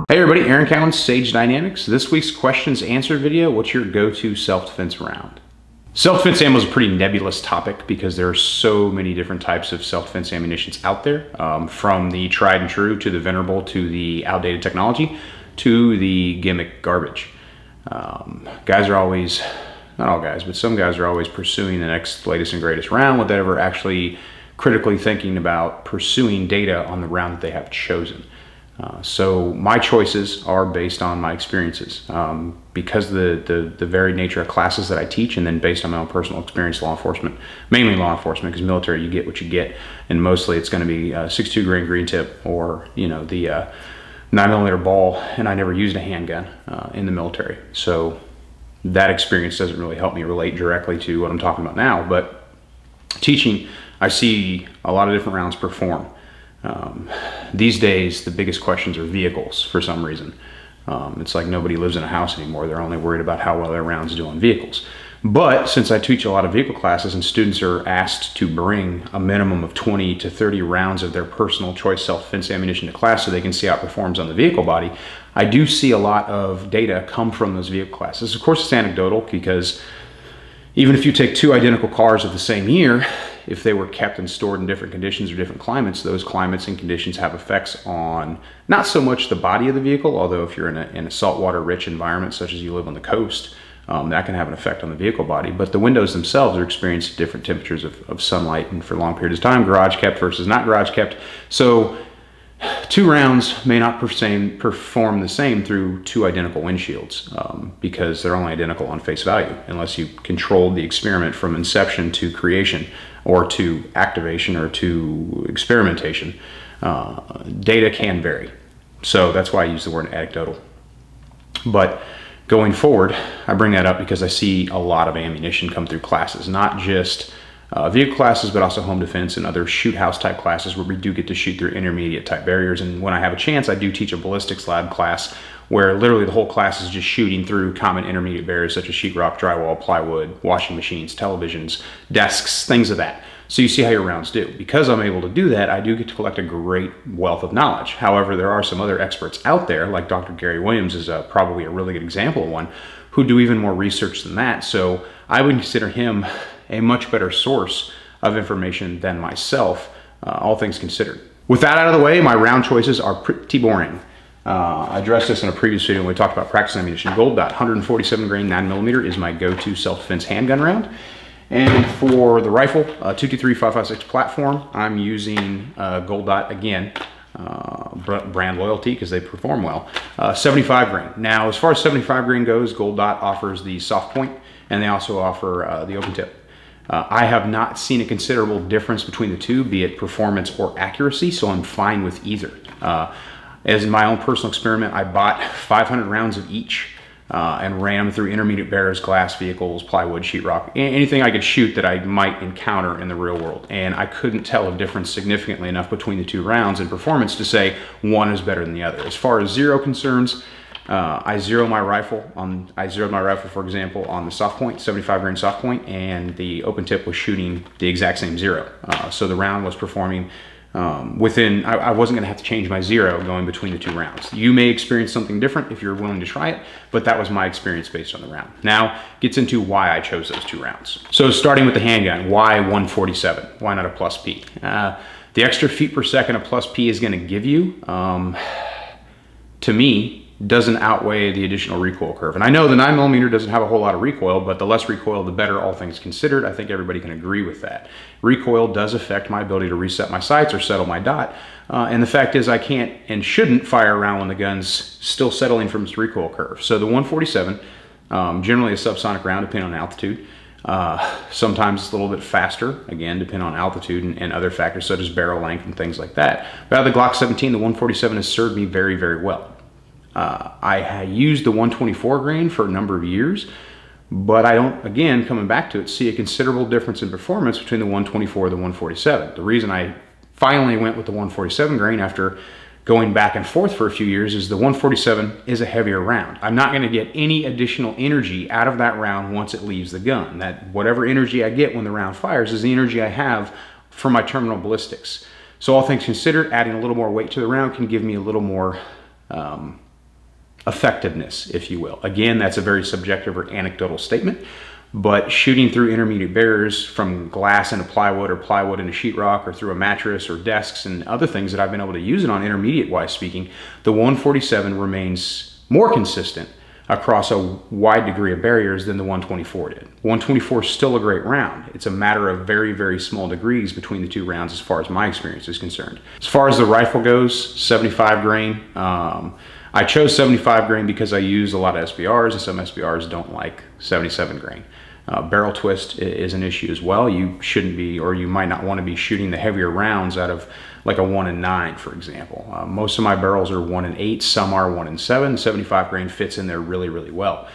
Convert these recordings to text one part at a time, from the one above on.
Hey everybody, Aaron Cowan, Sage Dynamics. This week's questions answered video, what's your go-to self-defense round? Self-defense ammo is a pretty nebulous topic because there are so many different types of self-defense ammunitions out there, from the tried and true to the venerable to the outdated technology to the gimmick garbage. Guys are always, not all guys, but some guys are always pursuing the next latest and greatest round without ever actually critically thinking about pursuing data on the round that they have chosen. So my choices are based on my experiences, because the very nature of classes that I teach, and then based on my own personal experience, law enforcement, mainly law enforcement, because military you get what you get, and mostly it's going to be 6.2 grain green tip, or the 9mm ball, and I never used a handgun in the military, so that experience doesn't really help me relate directly to what I'm talking about now. But teaching, I see a lot of different rounds perform. These days, the biggest questions are vehicles for some reason. It's like nobody lives in a house anymore. They're only worried about how well their rounds do on vehicles. But since I teach a lot of vehicle classes and students are asked to bring a minimum of 20 to 30 rounds of their personal choice self-defense ammunition to class so they can see how it performs on the vehicle body, I do see a lot of data come from those vehicle classes. Of course, it's anecdotal, because even if you take two identical cars of the same year, if they were kept and stored in different conditions or different climates, those climates and conditions have effects on not so much the body of the vehicle, although if you're in a saltwater rich environment such as you live on the coast, that can have an effect on the vehicle body. But the windows themselves are experiencing different temperatures of sunlight and for long periods of time, garage kept versus not garage kept. So two rounds may not perform the same through two identical windshields, because they're only identical on face value, unless you controlled the experiment from inception to creation, or to activation, or to experimentation. Data can vary. So that's why I use the word anecdotal. But going forward, I bring that up because I see a lot of ammunition come through classes, not just vehicle classes, but also home defense and other shoot house type classes where we do get to shoot through intermediate type barriers. And when I have a chance, I do teach a ballistics lab class where literally the whole class is just shooting through common intermediate barriers such as sheetrock, drywall, plywood, washing machines, televisions, desks, things of that. So you see how your rounds do. Because I'm able to do that, I do get to collect a great wealth of knowledge. However, there are some other experts out there, like Dr. Gary Williams is probably a really good example of one, who do even more research than that. So I would consider him a much better source of information than myself, all things considered. With that out of the way, my round choices are pretty boring. I addressed this in a previous video when we talked about practice ammunition. Gold Dot 147 grain 9mm is my go-to self-defense handgun round. And for the rifle, 223-556 platform, I'm using Gold Dot again, brand loyalty because they perform well, 75 grain. Now, as far as 75 grain goes, Gold Dot offers the soft point, and they also offer the open tip. I have not seen a considerable difference between the two, be it performance or accuracy, so I'm fine with either. As in my own personal experiment, I bought 500 rounds of each and ran them through intermediate barriers, glass vehicles, plywood, sheetrock, anything I could shoot that I might encounter in the real world. And I couldn't tell a difference significantly enough between the two rounds in performance to say one is better than the other. As far as zero concerns, I zeroed my rifle, for example, on the soft point, 75 grain soft point, and the open tip was shooting the exact same zero. So the round was performing I wasn't gonna have to change my zero going between the two rounds. You may experience something different if you're willing to try it, but that was my experience based on the round. Now, gets into why I chose those two rounds. So starting with the handgun, why 147? Why not a plus P? The extra feet per second a plus P is gonna give you, to me, doesn't outweigh the additional recoil curve. And I know the 9mm doesn't have a whole lot of recoil, but the less recoil, the better, all things considered. I think everybody can agree with that. Recoil does affect my ability to reset my sights or settle my dot. And the fact is I can't and shouldn't fire around when the gun's still settling from its recoil curve. So the 147, generally a subsonic round depending on altitude. Sometimes it's a little bit faster, again, depending on altitude and other factors such as barrel length and things like that. But out of the Glock 17, the 147 has served me very, very well. I used the 124 grain for a number of years, but I don't, again, coming back to it, see a considerable difference in performance between the 124 and the 147. The reason I finally went with the 147 grain after going back and forth for a few years is the 147 is a heavier round. I'm not gonna get any additional energy out of that round once it leaves the gun. That whatever energy I get when the round fires is the energy I have for my terminal ballistics. So all things considered, adding a little more weight to the round can give me a little more effectiveness, if you will. Again, that's a very subjective or anecdotal statement, but shooting through intermediate barriers from glass into plywood or plywood into sheetrock or through a mattress or desks and other things that I've been able to use it on, intermediate wise speaking, the 147 remains more consistent across a wide degree of barriers than the 124 did. 124 is still a great round. It's a matter of very, very small degrees between the two rounds as far as my experience is concerned. As far as the rifle goes, 75 grain. I chose 75 grain because I use a lot of SBRs, and some SBRs don't like 77 grain. Barrel twist is an issue as well. You shouldn't be, or you might not want to be shooting the heavier rounds out of like a 1 and 9, for example. Most of my barrels are 1 and 8, some are 1 and 7. 75 grain fits in there really, really well.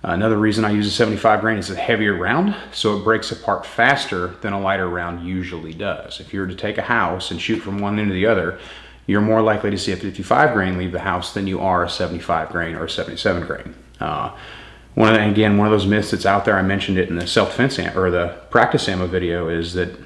Another reason I use a 75 grain is a heavier round, so it breaks apart faster than a lighter round usually does. If you were to take a house and shoot from one end to the other, you're more likely to see a 55 grain leave the house than you are a 75 grain or a 77 grain. One of those myths that's out there, I mentioned it in the self-defense or the practice ammo video, is that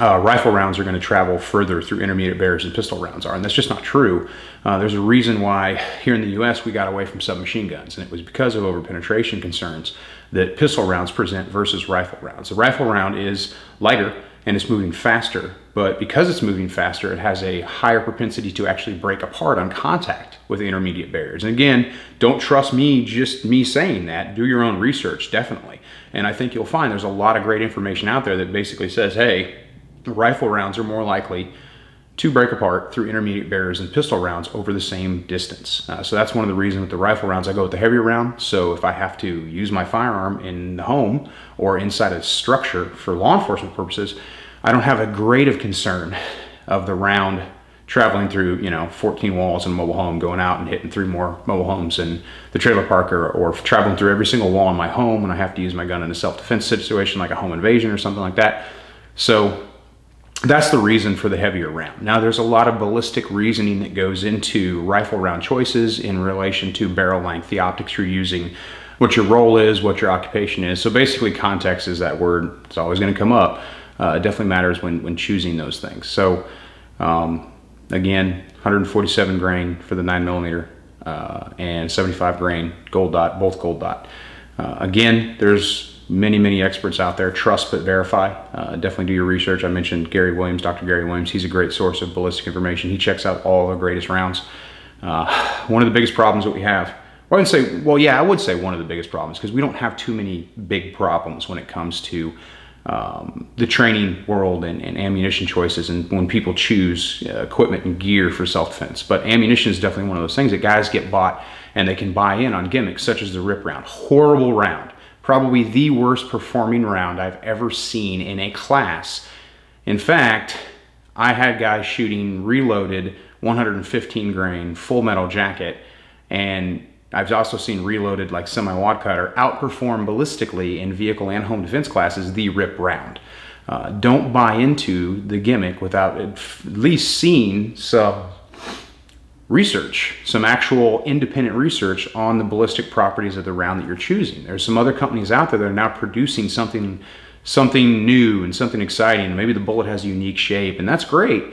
rifle rounds are going to travel further through intermediate barriers than pistol rounds are, and that's just not true. There's a reason why here in the US we got away from submachine guns, and it was because of overpenetration concerns that pistol rounds present versus rifle rounds. The rifle round is lighter and it's moving faster, but because it's moving faster, it has a higher propensity to actually break apart on contact with intermediate barriers. And again, don't trust me, just me saying that. Do your own research, definitely. And I think you'll find there's a lot of great information out there that basically says, hey, rifle rounds are more likely to break apart through intermediate barriers than pistol rounds over the same distance. So that's one of the reasons with the rifle rounds I go with the heavier round. So if I have to use my firearm in the home or inside a structure for law enforcement purposes, I don't have a grade of concern of the round traveling through, 14 walls in a mobile home, going out and hitting 3 more mobile homes in the trailer park, or traveling through every single wall in my home when I have to use my gun in a self-defense situation like a home invasion or something like that. So that's the reason for the heavier round. Now, there's a lot of ballistic reasoning that goes into rifle round choices in relation to barrel length, the optics you're using, what your role is, what your occupation is. So basically, context is that word. It's always going to come up. It definitely matters when choosing those things. So again, 147 grain for the 9mm and 75 grain gold dot, both gold dot. Again, there's many experts out there. Trust but verify. Definitely do your research. I mentioned Gary Williams, Dr. Gary Williams. He's a great source of ballistic information. He checks out all the greatest rounds. One of the biggest problems that we have, well, I would say one of the biggest problems, because we don't have too many big problems when it comes to the training world and ammunition choices, and when people choose equipment and gear for self-defense. But ammunition is definitely one of those things that guys get bought and they can buy in on gimmicks such as the rip round. Horrible round. Probably the worst performing round I've ever seen in a class. In fact, I had guys shooting reloaded 115 grain full metal jacket, and I've also seen reloaded like semi-wad cutter outperform ballistically in vehicle and home defense classes the rip round. Don't buy into the gimmick without at least seeing some research, some actual independent research on the ballistic properties of the round that you're choosing. There's some other companies out there that are now producing something new and something exciting. Maybe the bullet has a unique shape, and that's great.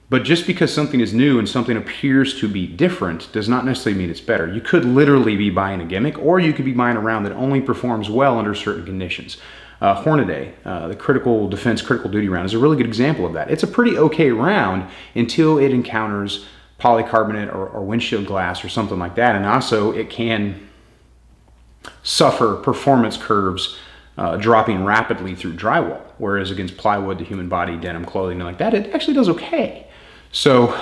But just because something is new and something appears to be different does not necessarily mean it's better. You could literally be buying a gimmick, or you could be buying a round that only performs well under certain conditions. Hornady, the critical defense, critical duty round, is a really good example of that. It's a pretty okay round until it encounters polycarbonate or windshield glass or something like that. And also it can suffer performance curves dropping rapidly through drywall, whereas against plywood, the human body, denim clothing, and like that, it actually does okay. So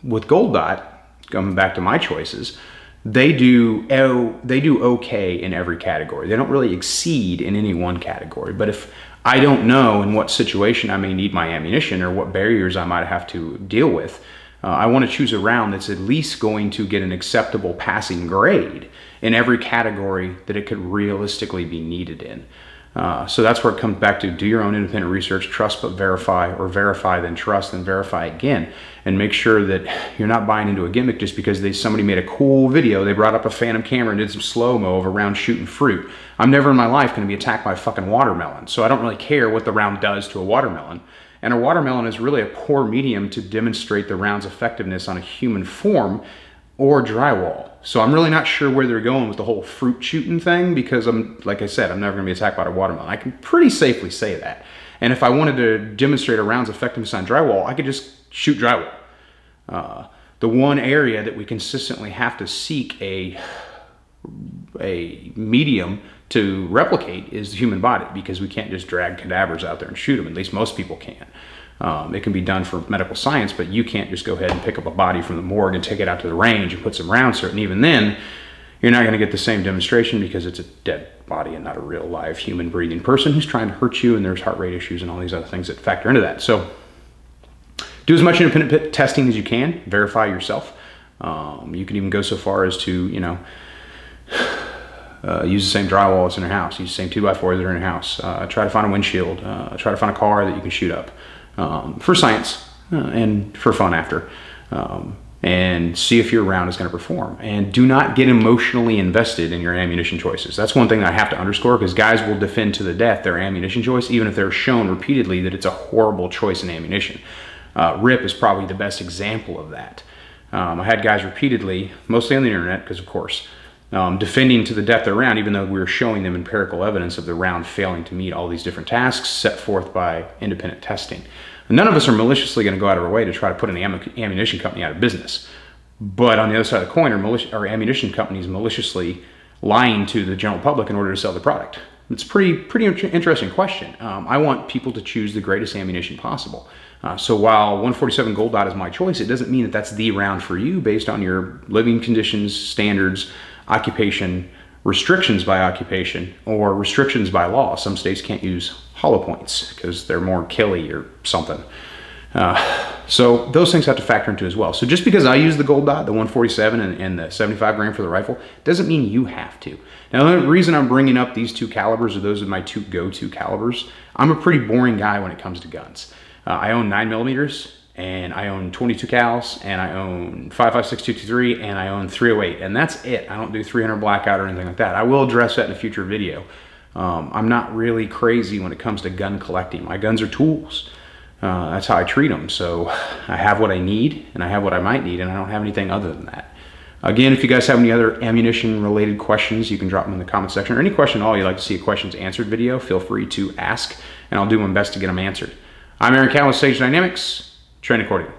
with gold dot, coming back to my choices, they do okay in every category. They don't really exceed in any one category. But if I don't know in what situation I may need my ammunition or what barriers I might have to deal with, I want to choose a round that's at least going to get an acceptable passing grade in every category that it could realistically be needed in. So that's where it comes back to: do your own independent research, trust but verify, or verify then trust then verify again, and make sure that you're not buying into a gimmick just because somebody made a cool video, they brought up a Phantom camera and did some slow-mo of a round shooting fruit. I'm never in my life going to be attacked by a fucking watermelon, so I don't really care what the round does to a watermelon. And a watermelon is really a poor medium to demonstrate the round's effectiveness on a human form or drywall. So I'm really not sure where they're going with the whole fruit shooting thing, because like I said, I'm never gonna be attacked by a watermelon. I can pretty safely say that. And if I wanted to demonstrate a round's effectiveness on drywall, I could just shoot drywall. The one area that we consistently have to seek a medium to replicate is the human body, because we can't just drag cadavers out there and shoot them. At least most people can't. It can be done for medical science, but you can't just go ahead and pick up a body from the morgue and take it out to the range and put some rounds through it. And even then, you're not going to get the same demonstration, because it's a dead body and not a real live human breathing person who's trying to hurt you, and there's heart rate issues and all these other things that factor into that. So do as much independent testing as you can, verify yourself. You can even go so far as to, you know, use the same drywall that's in your house, use the same 2x4s that are in your house, try to find a windshield, try to find a car that you can shoot up, for science and for fun after, and see if your round is going to perform. And do not get emotionally invested in your ammunition choices. That's one thing that I have to underscore, because guys will defend to the death their ammunition choice, even if they're shown repeatedly that it's a horrible choice in ammunition. RIP is probably the best example of that. I had guys repeatedly, mostly on the internet, because of course, defending to the death their round, even though we were showing them empirical evidence of the round failing to meet all these different tasks set forth by independent testing. And none of us are maliciously going to go out of our way to try to put an ammunition company out of business. But on the other side of the coin, are ammunition companies maliciously lying to the general public in order to sell the product? It's a pretty interesting question. I want people to choose the greatest ammunition possible. So while 147 Gold Dot is my choice, it doesn't mean that that's the round for you based on your living conditions, standards, occupation, restrictions by occupation, or restrictions by law. Some states can't use hollow points because they're more killy or something. So those things have to factor into as well. So just because I use the Gold Dot, the 147 and the 75 grain for the rifle, doesn't mean you have to. Now, the reason I'm bringing up these two calibers, or those are my two go-to calibers, I'm a pretty boring guy when it comes to guns. I own 9mm, and I own 22 cals, and I own 5.56 223, and I own 308, and that's it. I don't do 300 blackout or anything like that. I will address that in a future video. I'm not really crazy when it comes to gun collecting. My guns are tools. That's how I treat them. So I have what I need, and I have what I might need, and I don't have anything other than that. Again, if you guys have any other ammunition related questions, you can drop them in the comment section, or any question at all you'd like to see a questions answered video, feel free to ask, and I'll do my best to get them answered. I'm Aaron Cal with Sage Dynamics. Train accordingly.